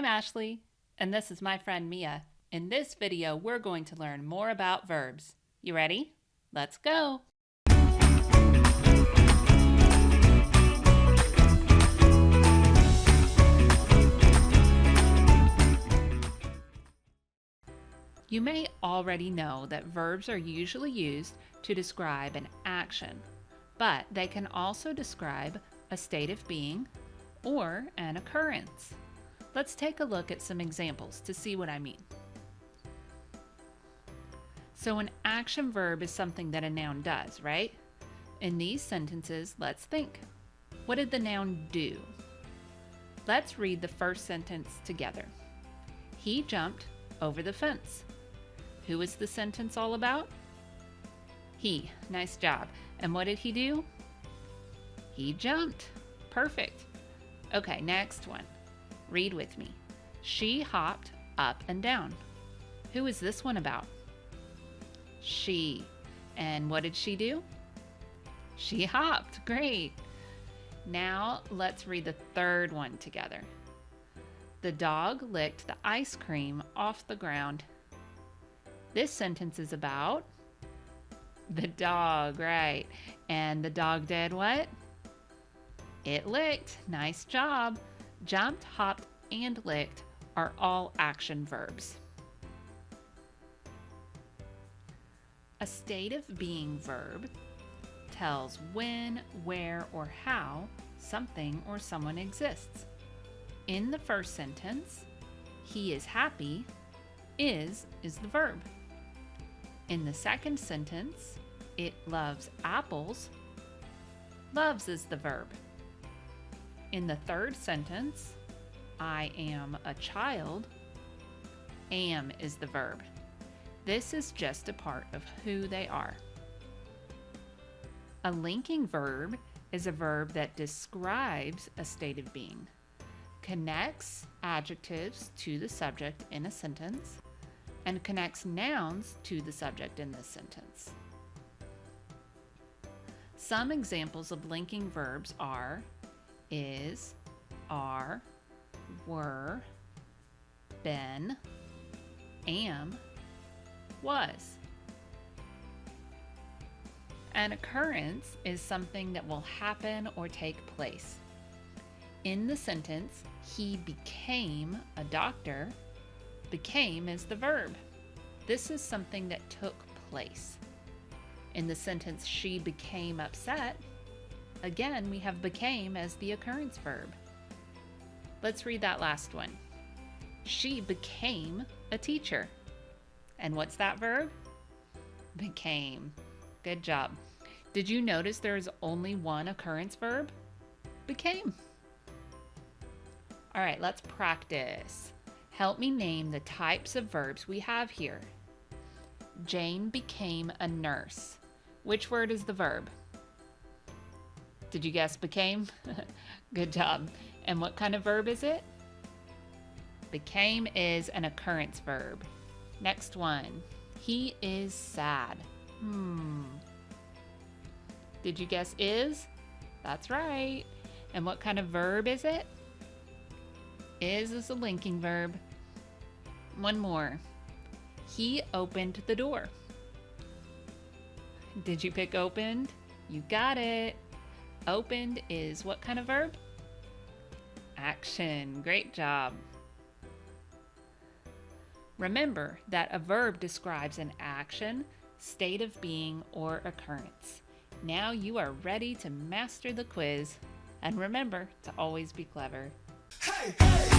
I'm Ashley, and this is my friend Mia. In this video, we're going to learn more about verbs. You ready? Let's go! You may already know that verbs are usually used to describe an action, but they can also describe a state of being or an occurrence. Let's take a look at some examples to see what I mean. So an action verb is something that a noun does, right? In these sentences, let's think. What did the noun do? Let's read the first sentence together. He jumped over the fence. Who is the sentence all about? He. Nice job. And what did he do? He jumped. Perfect. Okay, next one. Read with me. She hopped up and down. Who is this one about? She. And what did she do? She hopped. Great. Now let's read the third one together. The dog licked the ice cream off the ground. This sentence is about the dog, right? And the dog did what? It licked. Nice job. Jumped, hopped, and licked are all action verbs. A state of being verb tells when, where, or how something or someone exists. In the first sentence, he is happy, is the verb. In the second sentence, it loves apples, loves is the verb. In the third sentence, I am a child, am is the verb. This is just a part of who they are. A linking verb is a verb that describes a state of being, connects adjectives to the subject in a sentence, and connects nouns to the subject in this sentence. Some examples of linking verbs are is, are, were, been, am, was. An occurrence is something that will happen or take place. In the sentence, he became a doctor, became is the verb. This is something that took place. In the sentence, she became upset, again, we have became as the occurrence verb. Let's read that last one. She became a teacher. And what's that verb? Became. Good job. Did you notice there is only one occurrence verb? Became. All right, let's practice. Help me name the types of verbs we have here. Jane became a nurse. Which word is the verb? Did you guess became? Good job. And what kind of verb is it? Became is an occurrence verb. Next one. He is sad. Did you guess is? That's right. And what kind of verb is it? Is a linking verb. One more. He opened the door. Did you pick opened? You got it. Opened is what kind of verb? Action. Great job. Remember that a verb describes an action, state of being, or occurrence. Now you are ready to master the quiz. And remember to always be clever. Hey, hey!